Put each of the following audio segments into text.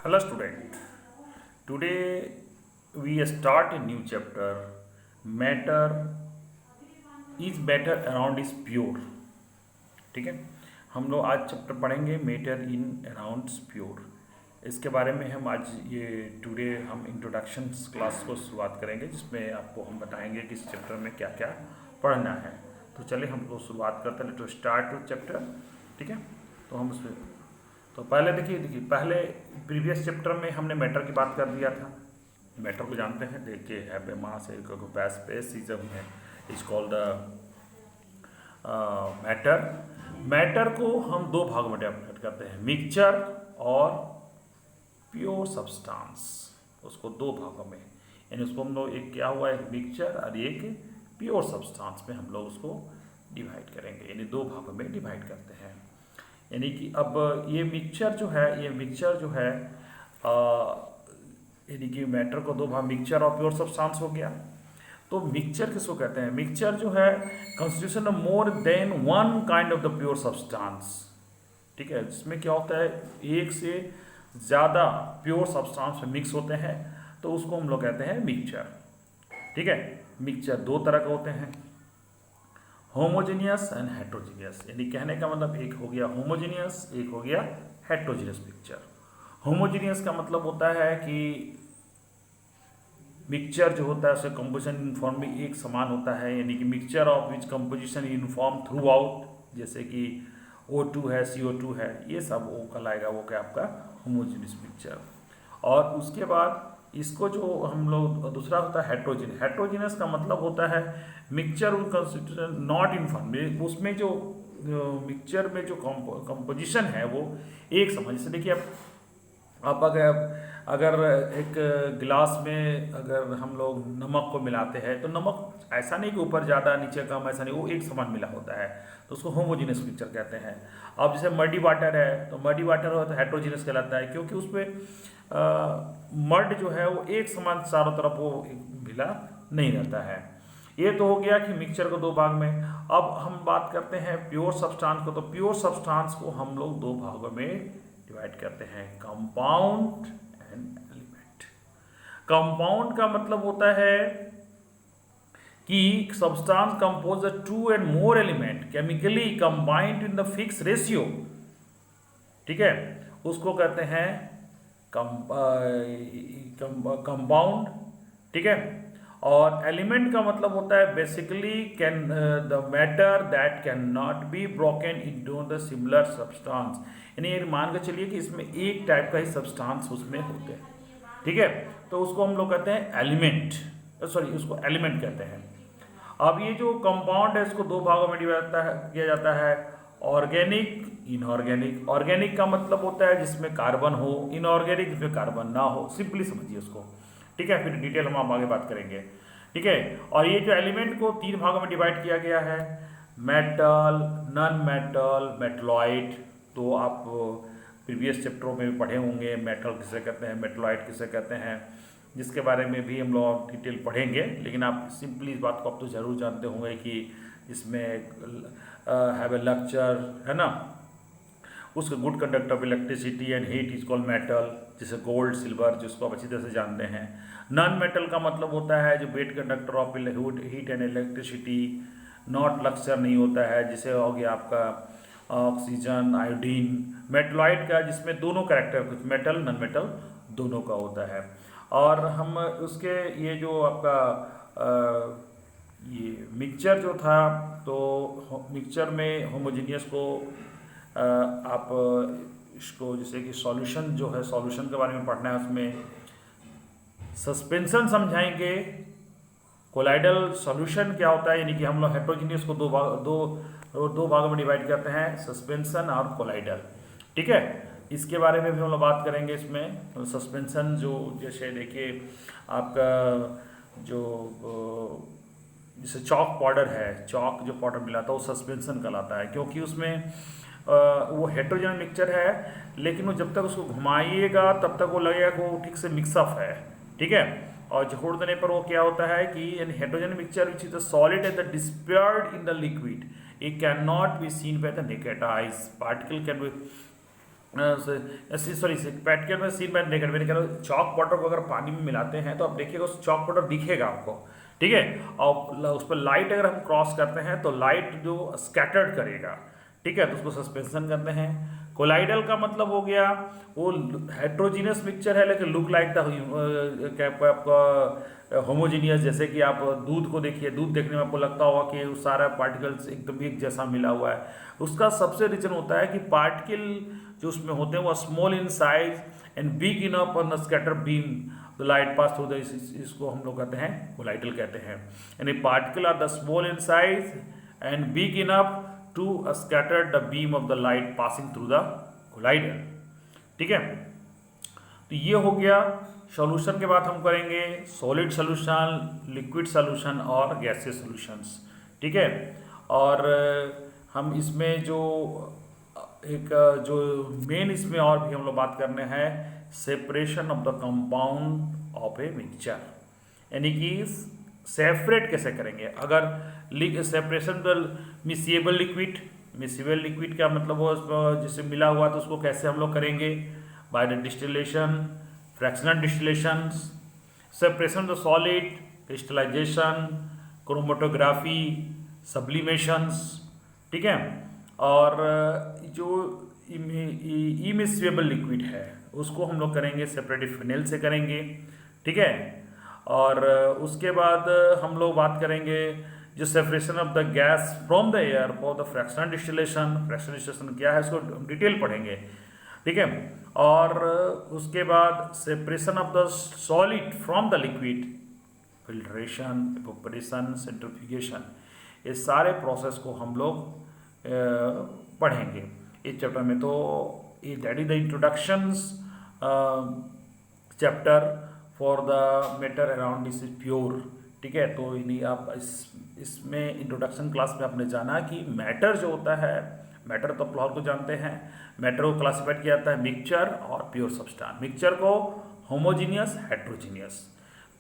Hello student. Today we start a new chapter. Matter is better around is pure. ठीक है, हम लोग आज चैप्टर पढ़ेंगे मैटर इन अराउंड प्योर। इसके बारे में हम आज ये टुडे हम इंट्रोडक्शन क्लास को शुरुआत करेंगे, जिसमें आपको हम बताएंगे कि इस चैप्टर में क्या क्या पढ़ना है। तो चलिए हम लोग शुरुआत करते हैं। Let start to chapter. ठीक है, तो हम उसमें तो पहले देखिए पहले प्रीवियस चैप्टर में हमने मैटर की बात कर दिया था। मैटर को जानते हैं, देखिए हैव ए मास स्पेसिज्म है is called the matter. Matter को हम दो भागों में डिवाइड करते हैं, मिक्सचर और प्योर सब्सटेंस। उसको दो भागों में, यानी उसको हम लोग एक क्या हुआ, एक मिक्सचर और एक प्योर सब्सटेंस में हम लोग उसको डिवाइड करेंगे, यानी दो भागों में डिवाइड करते हैं। यानी कि अब ये मिक्सचर जो है यानी कि मैटर को दो भाग, मिक्सचर और प्योर सब्सटेंस हो गया। तो मिक्सचर किसको कहते हैं? मिक्सचर जो है constitution of more than one kind of the pure substance. ठीक है, जिसमें क्या होता है, एक से ज़्यादा प्योर सब्सटेंस में मिक्स होते हैं, तो उसको हम लोग कहते हैं मिक्सचर। ठीक है, मिक्सचर दो तरह के होते हैं, होमोजेनियस एंड हेट्रोजीनियस। यानी कहने का मतलब एक हो गया होमोजेनियस, एक हो गया हेट्रोजीनियस मिक्सचर। होमोजेनियस का मतलब होता है कि मिक्सचर जो होता है उसका कंपोजिशन यूनिफॉर्म में एक समान होता है, यानी कि mixture of which composition uniform through out, जैसे कि O2 है, CO2 है, ये सब वो कहलाएगा, वो क्या आपका होमोजेनियस मिक्सचर। और उसके बाद इसको जो हम लोग दूसरा होता है हेट्रोजीनियस। हेट्रोजीनियस का मतलब होता है मिक्सचर कंस्टिट्यूशन नॉट यूनिफॉर्म, उसमें जो मिक्सचर में जो कंपोजिशन है वो एक समान। जैसे देखिए आप अगर एक गिलास में अगर हम लोग नमक को मिलाते हैं, तो नमक ऐसा नहीं कि ऊपर ज़्यादा नीचे कम, ऐसा नहीं, वो एक समान मिला होता है, तो उसको होमोजीनियस मिक्सचर कहते हैं। अब जैसे मडी वाटर है, तो मडी वाटर हो तो हेट्रोजीनियस कहलाता है, क्योंकि उसमें मड जो है वो एक समान चारों तरफ वो मिला नहीं रहता है। ये तो हो गया कि मिक्सचर को दो भाग में। अब हम बात करते हैं प्योर सब्सटेंस को। तो प्योर सब्सटेंस को हम लोग दो भागों में डिवाइड करते हैं, कंपाउंड एंड एलिमेंट। कंपाउंड का मतलब होता है कि substance compose the two and more element chemically combined in the fix ratio. ठीक है, उसको कहते हैं कंपाउंड। ठीक है, और एलिमेंट का मतलब होता है basically can the matter that can not be broken into the similar substance. यानी ये मान के चलिए कि इसमें एक टाइप का ही सब्सटेंस उसमें होते हैं। ठीक है, तो उसको हम लोग कहते हैं एलिमेंट, उसको एलिमेंट कहते हैं। अब ये जो कंपाउंड है इसको दो भागों में डिवाइड किया जाता है, ऑर्गेनिक, इनऑर्गेनिक। ऑर्गेनिक का मतलब होता है जिसमें कार्बन हो, इनऑर्गेनिक जिसमें कार्बन ना हो। सिंपली समझिए उसको। ठीक है, फिर डिटेल हम आगे बात करेंगे। ठीक है, और ये जो एलिमेंट को तीन भागों में डिवाइड किया गया है, मेटल, नॉन मेटल, मेटलॉइड। तो आप प्रीवियस चैप्टरों में भी पढ़े होंगे मेटल किसे कहते हैं, मेटलॉइड किसे कहते हैं, जिसके बारे में भी हम लोग डिटेल पढ़ेंगे। लेकिन आप सिंपली इस बात को आप तो ज़रूर जानते होंगे कि इसमें हैव ए लेक्चर है ना, उसका good conductor of electricity and heat is called metal, जैसे गोल्ड, सिल्वर, जिसको आप अच्छी तरह से जानते हैं। नॉन मेटल का मतलब होता है जो bad conductor of heat and electricity, not lecture नहीं होता है, जिसे हो गया आपका ऑक्सीजन, आयोडीन। मेटलॉइड का जिसमें दोनों कैरेक्टर, कुछ मेटल नॉन मेटल दोनों का होता है। और हम उसके ये जो आपका ये मिक्सचर जो था, तो मिक्सचर में होमोजेनियस को आप इसको जैसे कि सॉल्यूशन जो है, सॉल्यूशन के बारे में पढ़ना है, उसमें सस्पेंशन समझाएंगे। कोलाइडल सॉल्यूशन क्या होता है, यानी कि हम लोग हेट्रोजीनियस को दो भागों में डिवाइड करते हैं, सस्पेंशन और कोलाइडल। ठीक है, इसके बारे में भी हम लोग बात करेंगे इसमें। तो सस्पेंशन जो जैसे देखिए आपका जो जैसे चॉक पाउडर है, चॉक जो पाउडर मिलाता है वो सस्पेंशन कहलाता है, क्योंकि उसमें वो हेट्रोजेनियस मिक्सचर है, लेकिन वो जब तक उसको घुमाइएगा तब तक वो लगेगा कि वो ठीक से मिक्सअप है। ठीक है, और छोड़ देने पर वो क्या होता है कि heterogeneous mixture which is the solid and the despaired in the liquid, it can not be seen by the naked eyes, particle can be sorry, practical में सीन मैंने देखा, मैंने कहा चॉक पाउडर को अगर पानी में मिलाते हैं तो आप देखिएगा उस चॉक पाउडर दिखेगा आपको, ठीक है। और उस पर लाइट अगर हम क्रॉस करते हैं तो लाइट जो स्कैटर्ड करेगा, ठीक है, तो उसको सस्पेंशन करते हैं। कोलाइडल का मतलब हो गया वो हेट्रोजीनियस मिक्सचर है लेकिन लुक लाइक द आपका होमोजीनियस, जैसे कि आप दूध को देखिए, दूध देखने में आपको लगता होगा कि वो सारा पार्टिकल्स एकदम एक जैसा मिला हुआ है। उसका सबसे रीजन होता है कि पार्टिकल जो उसमें होते हैं वो small in size and big enough on the scatter beam the light pass through the, इसको हम लोग कहते हैं कोलाइडल कहते हैं। यानी particle are the small in size and big enough to scatter the beam of the light passing through the colloidal, ठीक है। तो ये हो गया। सॉल्यूशन के बाद हम करेंगे सॉलिड सॉल्यूशन, लिक्विड सॉल्यूशन और गैसियस सॉल्यूशंस, ठीक है। और हम इसमें जो एक जो मेन इसमें और भी हम लोग बात करने हैं separation of the compound of a mixture, यानी कि सेपरेट कैसे करेंगे। अगर सेपरेशन द मिसिएबल लिक्विड, मिसिएबल लिक्विड का मतलब वो जिससे मिला हुआ तो उसको कैसे हम लोग करेंगे, by the distillation, fractional distillation, separation the solid, crystallisation, chromatography, sublimations, ठीक है। और जो इमिसिबल लिक्विड है उसको हम लोग करेंगे सेपरेटिव फिनेल से करेंगे, ठीक है। और उसके बाद हम लोग बात करेंगे जो separation of the gas from the air for the fractional distillation. Fractional distillation क्या है इसको डिटेल पढ़ेंगे, ठीक है। और उसके बाद separation of the solid from the liquid, filtration, evaporation, centrifugation, ये सारे प्रोसेस को हम लोग पढ़ेंगे इस चैप्टर में। तो ये that is the introductions chapter for the matter around this is pure, ठीक है। तो इन्हीं आप इसमें इंट्रोडक्शन क्लास में आपने जाना कि मैटर जो होता है, मैटर तो आप को जानते हैं, मैटर को क्लासिफाइड किया जाता है मिक्सचर और प्योर सब्सटेंस। मिक्सचर को होमोजीनियस, हेट्रोजीनियस,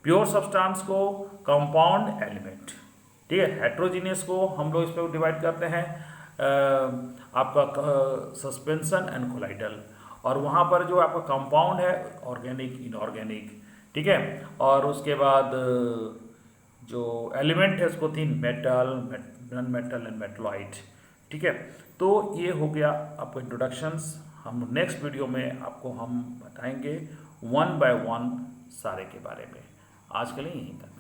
प्योर सब्सटेंस को कंपाउंड एलिमेंट, ठीक है। हेट्रोजीनियस को हम लोग इस पर डिवाइड करते हैं आपका सस्पेंशन एंड कोलाइडल, और वहाँ पर जो आपका कंपाउंड है ऑर्गेनिक, इनऑर्गेनिक, ठीक है। और उसके बाद जो एलिमेंट है उसको तीन, metal, non metal and metalloid, ठीक है। तो ये हो गया आपको इंट्रोडक्शंस। हम नेक्स्ट वीडियो में आपको हम बताएंगे वन बाय वन सारे के बारे में। आज के लिए यहीं तक।